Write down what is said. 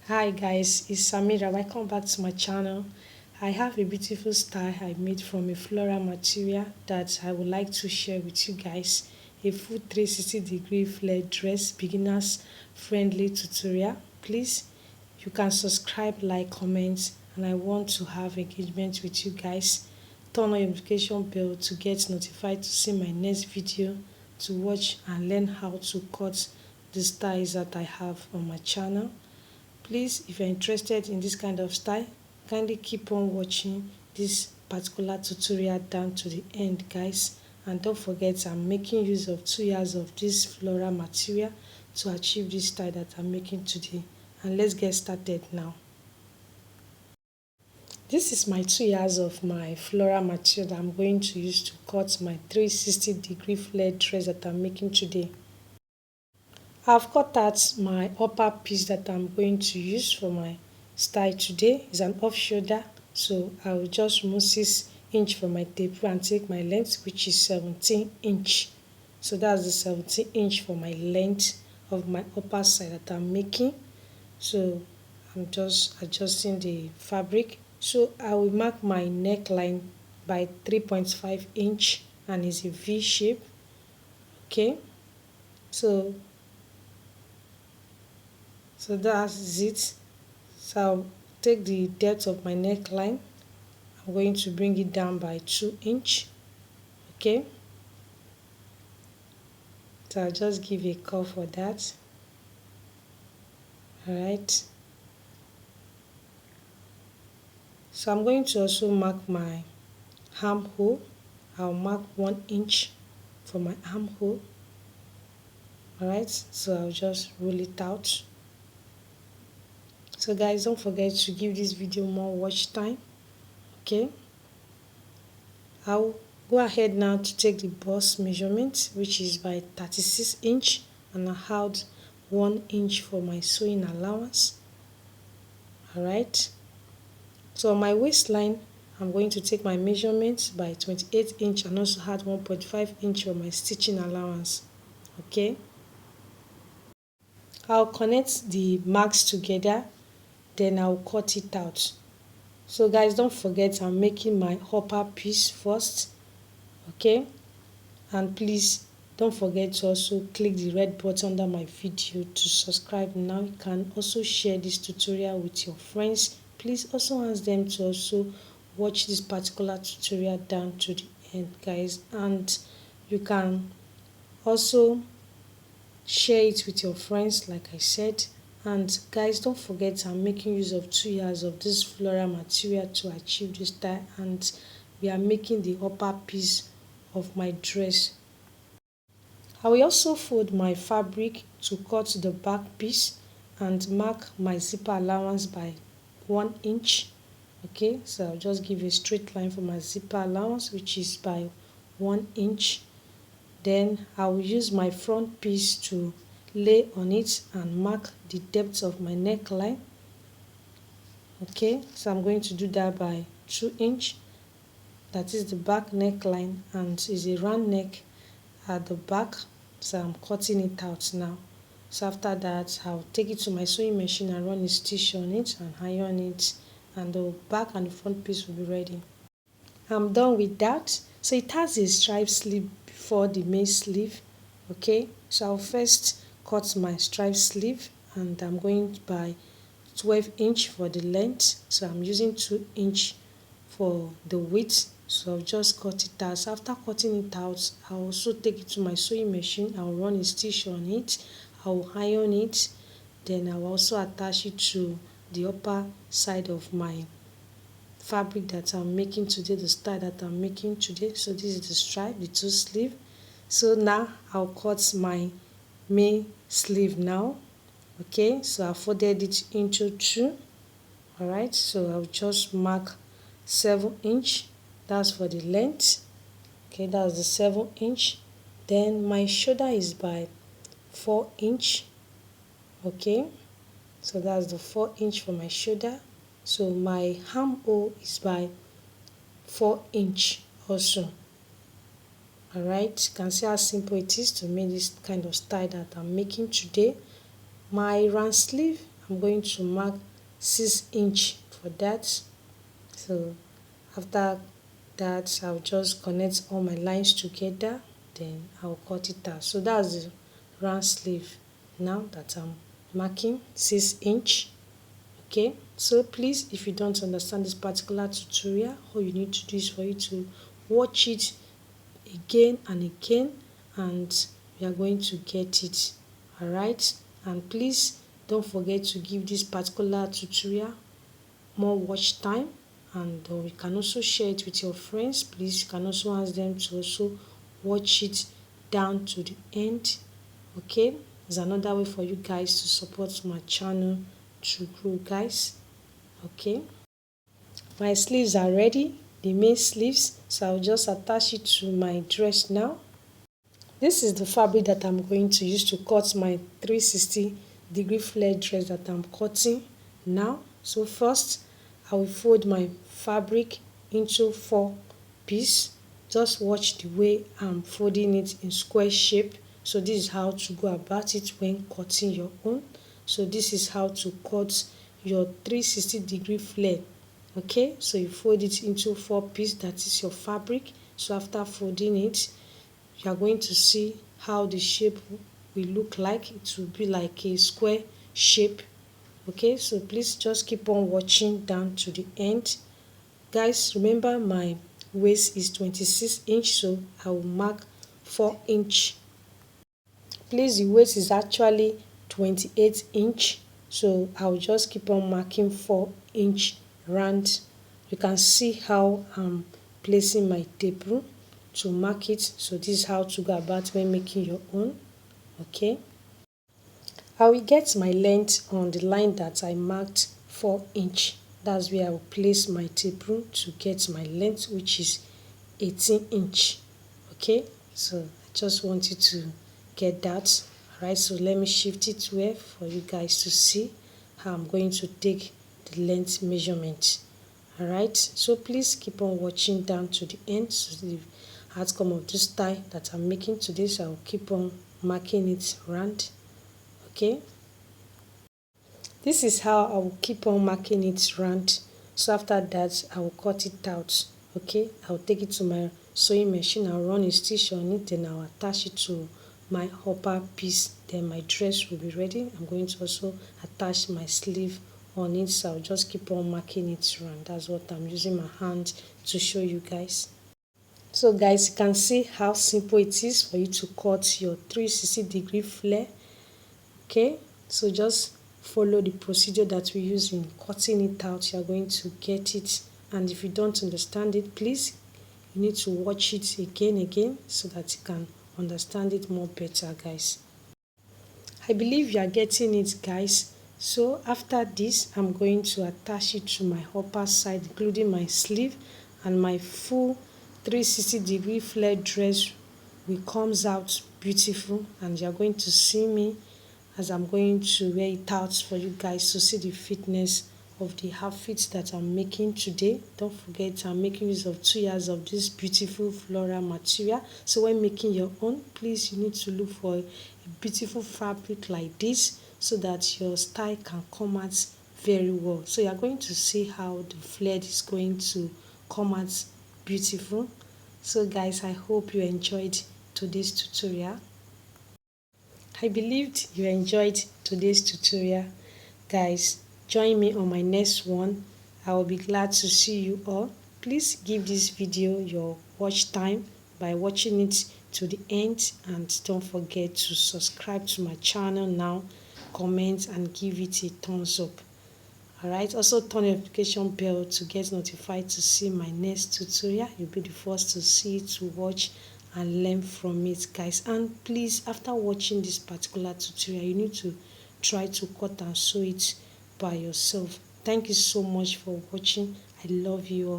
Hi guys, it's Samira. Welcome back to my channel. I have a beautiful style I made from a floral material that I would like to share with you guys. A full 360-degree flare dress beginners friendly tutorial. Please, you can subscribe, like, comment, and I want to have engagement with you guys. Turn on your notification bell to get notified to see my next video, to watch and learn how to cut the styles that I have on my channel. Please, if you're interested in this kind of style, kindly keep on watching this particular tutorial down to the end, guys. And don't forget, I'm making use of 2 yards of this floral material to achieve this style that I'm making today. And let's get started now. This is my 2 yards of my floral material that I'm going to use to cut my 360-degree flare dress that I'm making today. I've cut out my upper piece that I'm going to use for my style today. It's an off shoulder, so I will just remove 6 inch from my tape and take my length, which is 17 inch. So that's the 17 inch for my length of my upper side that I'm making. So I'm just adjusting the fabric. So I will mark my neckline by 3.5 inch and it's a V shape. Okay, so that's it. So I'll take the depth of my neckline. I'm going to bring it down by 2 inch. Okay, so I'll just give a curve for that. Alright, so I'm going to also mark my armhole. I'll mark 1 inch for my armhole. Alright, so I'll just roll it out. So guys, don't forget to give this video more watch time. Okay, I'll go ahead now to take the bust measurement, which is by 36 inch, and I had 1 inch for my sewing allowance. Alright, so on my waistline, I'm going to take my measurement by 28 inch and also add 1.5 inch for my stitching allowance. Okay, I'll connect the marks together, then I'll cut it out. So guys, don't forget I'm making my upper piece first. Okay, and please don't forget to also click the red button under my video to subscribe now. You can also share this tutorial with your friends. Please also ask them to also watch this particular tutorial down to the end, guys. And you can also share it with your friends, like I said. And guys, don't forget I'm making use of 2 yards of this floral material to achieve this style, and we are making the upper piece of my dress. I will also fold my fabric to cut the back piece and mark my zipper allowance by 1 inch. Okay, so I'll just give a straight line for my zipper allowance, which is by 1 inch. Then I will use my front piece to lay on it and mark the depth of my neckline. Okay, so I'm going to do that by 2 inch. That is the back neckline, and is a round neck at the back, so I'm cutting it out now. So after that, I'll take it to my sewing machine and run a stitch on it and iron it, and the back and the front piece will be ready. I'm done with that. So it has a stripe sleeve before the main sleeve. Okay, so I'll first cut my stripe sleeve, and I'm going by 12 inch for the length, so I'm using 2 inch for the width. So I'll just cut it out. So after cutting it out, I'll also take it to my sewing machine. I'll run a stitch on it, I'll iron it, then I'll also attach it to the upper side of my fabric that I'm making today, the style that I'm making today. So this is the stripe, the two sleeve. So now I'll cut my main sleeve now. Okay, so I folded it into two. Alright, so I'll just mark 7 inch. That's for the length. Okay, that's the 7 inch. Then my shoulder is by 4 inch. Okay, so that's the 4 inch for my shoulder. So my armhole is by 4 inch also. Alright, you can see how simple it is to make this kind of style that I'm making today. My round sleeve, I'm going to mark 6" for that. So after that, I'll just connect all my lines together, then I'll cut it out. So that's the round sleeve now that I'm marking 6". Okay, so please, if you don't understand this particular tutorial, all you need to do is for you to watch it again and again, and you are going to get it. All right, and please don't forget to give this particular tutorial more watch time, and you can also share it with your friends. Please, you can also ask them to also watch it down to the end. Okay, it's another way for you guys to support my channel to grow, guys. Okay, my sleeves are ready, the main sleeves, so I'll just attach it to my dress now. This is the fabric that I'm going to use to cut my 360-degree flare dress that I'm cutting now. So first, I will fold my fabric into 4 pieces. Just watch the way I'm folding it in square shape. So this is how to go about it when cutting your own. So this is how to cut your 360-degree flare. Okay, so you fold it into 4 pieces, that is your fabric. So after folding it, you are going to see how the shape will look like. It will be like a square shape. Okay, so please just keep on watching down to the end. Guys, remember my waist is 26", so I will mark 4". Please, the waist is actually 28", so I will just keep on marking 4" round. You can see how I'm placing my tape to mark it. So this is how to go about when making your own. Okay, I will get my length on the line that I marked 4". That's where I will place my tape to get my length, which is 18". Okay, so I just want you to get that. Alright, so let me shift it where for you guys to see how I'm going to take the length measurement. Alright, so please keep on watching down to the end. So the outcome of this tie that I'm making today, so I'll keep on marking it round. Okay, this is how I will keep on marking it round. So after that, I will cut it out. Okay, I'll take it to my sewing machine, I'll run a stitch on it, then I'll attach it to my upper piece, then my dress will be ready. I'm going to also attach my sleeve on it, so I'll just keep on marking it round. That's what I'm using my hand to show you guys. So guys, you can see how simple it is for you to cut your 360-degree flare. Okay, so just follow the procedure that we use in cutting it out. You are going to get it, and if you don't understand it, please, you need to watch it again so that you can understand it more better, guys. I believe you are getting it, guys. So after this, I'm going to attach it to my upper side, including my sleeve, and my full 360-degree flare dress will comes out beautiful, and you're going to see me as I'm going to wear it out for you guys to see the fitness of the outfit that I'm making today. Don't forget, I'm making use of 2 yards of this beautiful floral material. So when making your own, please, you need to look for a beautiful fabric like this so that your style can come out very well. So you're going to see how the flare is going to come out beautiful. So guys, I hope you enjoyed today's tutorial. I believed you enjoyed today's tutorial. Guys, join me on my next one. I will be glad to see you all. Please give this video your watch time by watching it to the end, and don't forget to subscribe to my channel now, comment and give it a thumbs up. Alright, also turn the notification bell to get notified to see my next tutorial. You'll be the first to see it, to watch and learn from it, guys. And please, after watching this particular tutorial, you need to try to cut and sew it by yourself. Thank you so much for watching. I love you all.